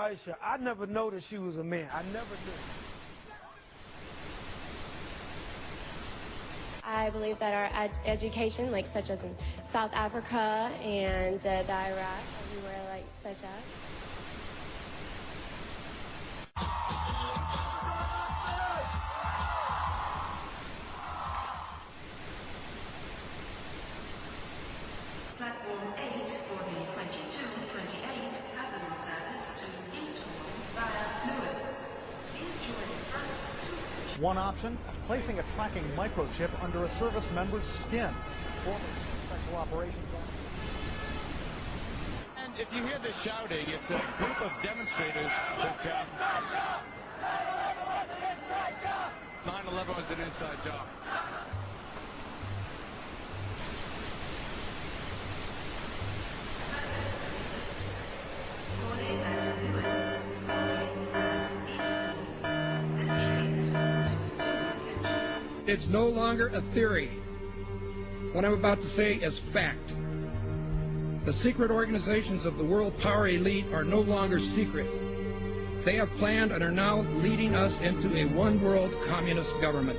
Aisha, I never noticed she was a man. I never knew. I believe that our education, like such as in South Africa and the Iraq, everywhere like such as. Platform 8 for the 2228 Southern service to Eastbourne via Newark. Please join first. One option, placing a tracking microchip under a service member's skin. Former Special Operations Officer. And if you hear the shouting, it's a group of demonstrators that 9/11 was an inside job. It's no longer a theory. What I'm about to say is fact. The secret organizations of the world power elite are no longer secret. They have planned and are now leading us into a one-world communist government.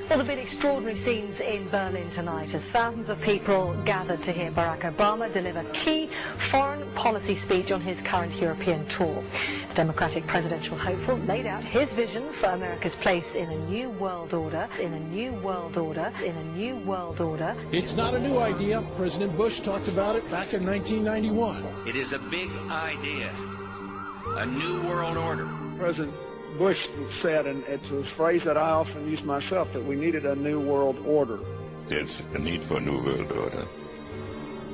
Well, there have been extraordinary scenes in Berlin tonight as thousands of people gathered to hear Barack Obama deliver key foreign policy speech on his current European tour. The Democratic presidential hopeful laid out his vision for America's place in a new world order, in a new world order, in a new world order. It's not a new idea. President Bush talked about it back in 1991. It is a big idea, a new world order. President Bush said, and it's a phrase that I often use myself, that we needed a new world order. There's a need for a new world order.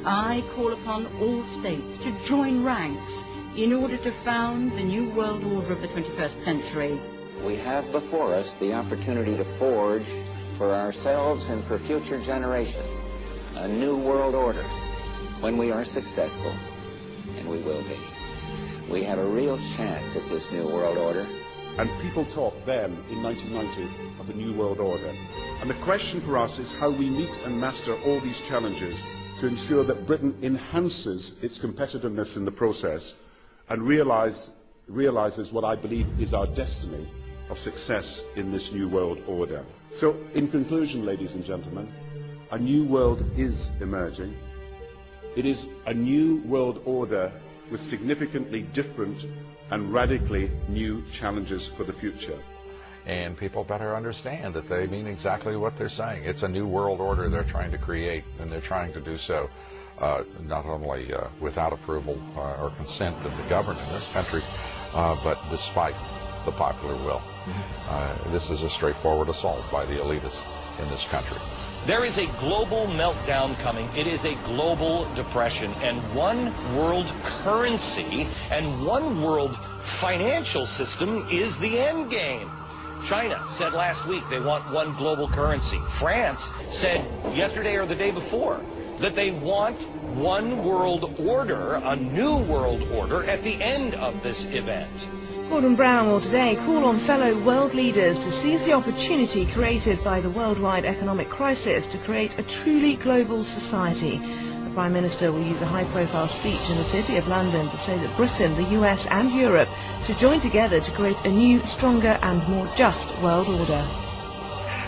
I call upon all states to join ranks in order to found the new world order of the 21st century. We have before us the opportunity to forge for ourselves and for future generations a new world order. When we are successful, and we will be, we have a real chance at this new world order. And people talked then, in 1990, of a new world order. And the question for us is how we meet and master all these challenges to ensure that Britain enhances its competitiveness in the process and realizes what I believe is our destiny of success in this new world order. So, in conclusion, ladies and gentlemen, a new world is emerging. It is a new world order with significantly different and radically new challenges for the future. And people better understand that they mean exactly what they're saying. It's a new world order they're trying to create, and they're trying to do so not only without approval or consent of the governed in this country, but despite the popular will. This is a straightforward assault by the elitists in this country. There is a global meltdown coming. It is a global depression, and one world currency and one world financial system is the end game. China said last week they want one global currency. France said yesterday or the day before that they want one world order, a new world order, at the end of this event. Gordon Brown will today call on fellow world leaders to seize the opportunity created by the worldwide economic crisis to create a truly global society. The Prime Minister will use a high-profile speech in the City of London to say that Britain, the US and Europe should join together to create a new, stronger and more just world order.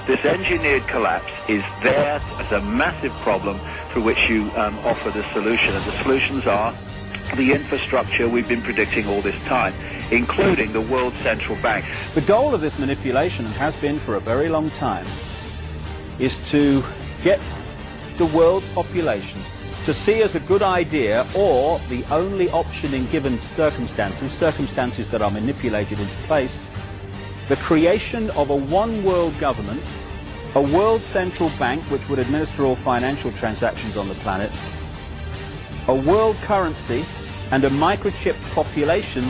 This engineered collapse is there as a massive problem for which you offer the solution, and the solutions are the infrastructure we've been predicting all this time, including the World Central Bank. The goal of this manipulation, and has been for a very long time, is to get the world population to see as a good idea, or the only option in given circumstances that are manipulated into place, the creation of a one-world government, a world central bank which would administer all financial transactions on the planet, a world currency, and a microchipped population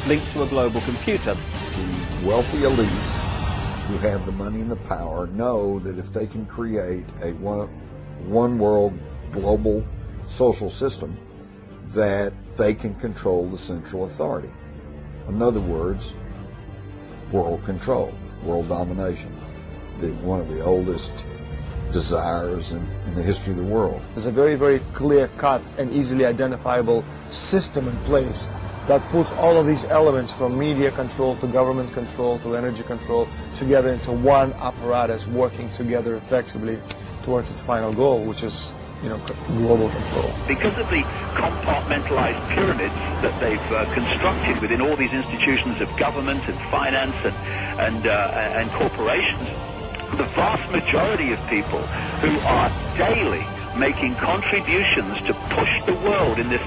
linked to a global computer. The wealthy elite who have the money and the power know that if they can create a one world global social system, that they can control the central authority. In other words, world control, world domination, one of the oldest desires in the history of the world. There's a very, very clear-cut and easily identifiable system in place that puts all of these elements from media control to government control to energy control together into one apparatus working together effectively towards its final goal, which is, you know, global control. Because of the compartmentalized pyramids that they've constructed within all these institutions of government and finance and corporations, the vast majority of people who are daily making contributions to push the world in this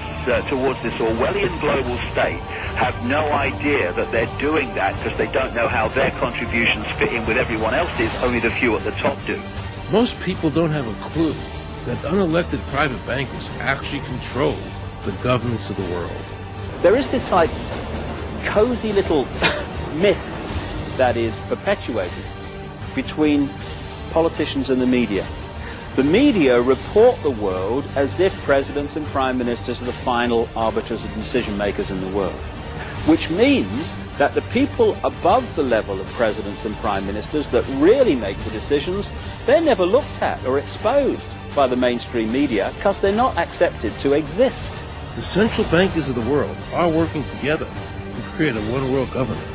towards this Orwellian global state have no idea that they're doing that, because they don't know how their contributions fit in with everyone else's. Only the few at the top do. Most people don't have a clue that unelected private bankers actually control the governments of the world. There is this like cozy little myth that is perpetuated between politicians and the media. The media report the world as if presidents and prime ministers are the final arbiters and decision makers in the world, which means that the people above the level of presidents and prime ministers that really make the decisions, they're never looked at or exposed by the mainstream media because they're not accepted to exist. The central bankers of the world are working together to create a one-world government.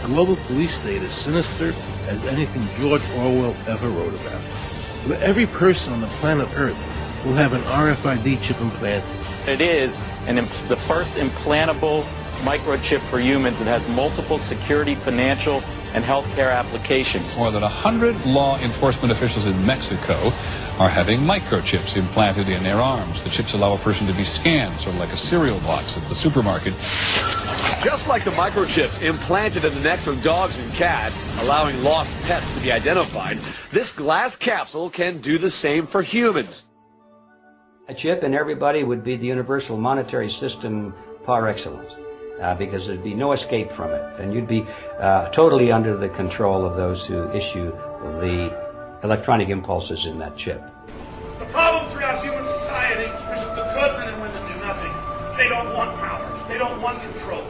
A global police state as sinister as anything George Orwell ever wrote about. Where every person on the planet Earth will have an RFID chip implanted. It is the first implantable microchip for humans that has multiple security, financial, and healthcare applications. More than 100 law enforcement officials in Mexico are having microchips implanted in their arms. The chips allow a person to be scanned, sort of like a cereal box at the supermarket. Just like the microchips implanted in the necks of dogs and cats, allowing lost pets to be identified, this glass capsule can do the same for humans. A chip in everybody would be the universal monetary system par excellence, because there'd be no escape from it, and you'd be totally under the control of those who issue the electronic impulses in that chip. The problem throughout human society is that the good men and women do nothing. They don't want power. They don't want control.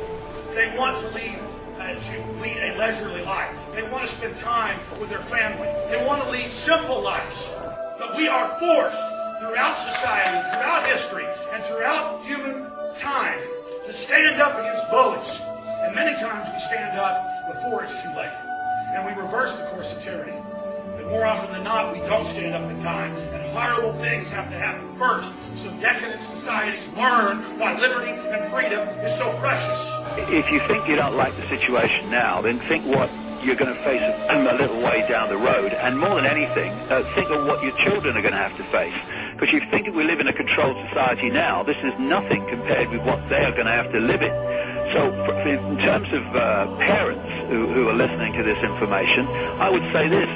They want to lead a leisurely life. They want to spend time with their family. They want to lead simple lives. But we are forced throughout society, throughout history, and throughout human time to stand up against bullies. And many times we stand up before it's too late. And we reverse the course of tyranny. But more often than not, we don't stand up in time, and horrible things have to happen first, so decadent societies learn why liberty and freedom is so precious. If you think you don't like the situation now, then think what you're going to face a little way down the road, and more than anything, think of what your children are going to have to face. Because you think if we live in a controlled society now, this is nothing compared with what they are going to have to live in. So in terms of parents who are listening to this information, I would say this: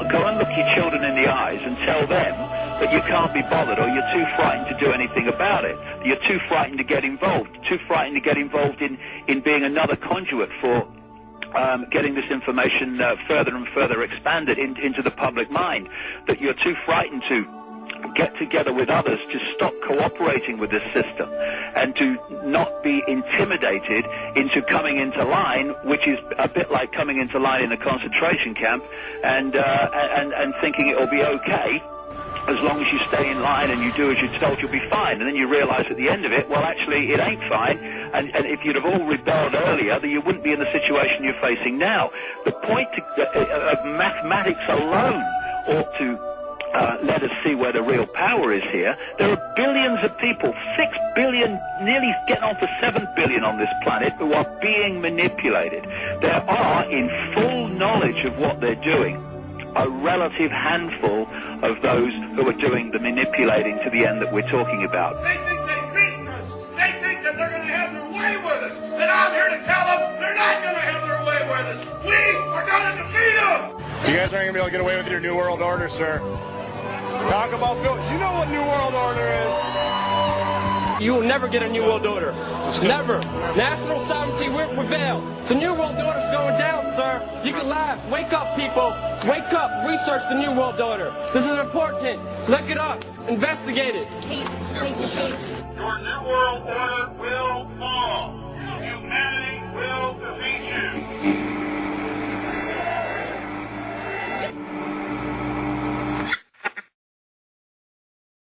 go and look your children in the eyes and tell them that you can't be bothered, or you're too frightened to do anything about it. You're too frightened to get involved, too frightened to get involved in being another conduit for getting this information further and further expanded into the public mind, that you're too frightened to get together with others to stop cooperating with this system and to not be intimidated into coming into line, which is a bit like coming into line in a concentration camp and thinking it will be okay as long as you stay in line and you do as you're told, you'll be fine. And then you realize at the end of it, well, actually, it ain't fine. And if you'd have all rebelled earlier, then you wouldn't be in the situation you're facing now. The point of mathematics alone ought to let us see where the real power is here. There are billions of people, 6 billion, nearly getting on for 7 billion on this planet, who are being manipulated. There are, in full knowledge of what they're doing, a relative handful of those who are doing the manipulating to the end that we're talking about. They think they've beaten us. They think that they're going to have their way with us. And I'm here to tell them they're not going to have their way with us. We are going to defeat them. You guys aren't going to be able to get away with your New World Order, sir. Talk about Bill. You know what New World Order is. You will never get a New World Order. Never. National sovereignty will prevail. The New World Order is going down, sir. You can laugh. Wake up, people. Wake up. Research the New World Order. This is important. Look it up. Investigate it. Your New World Order will fall.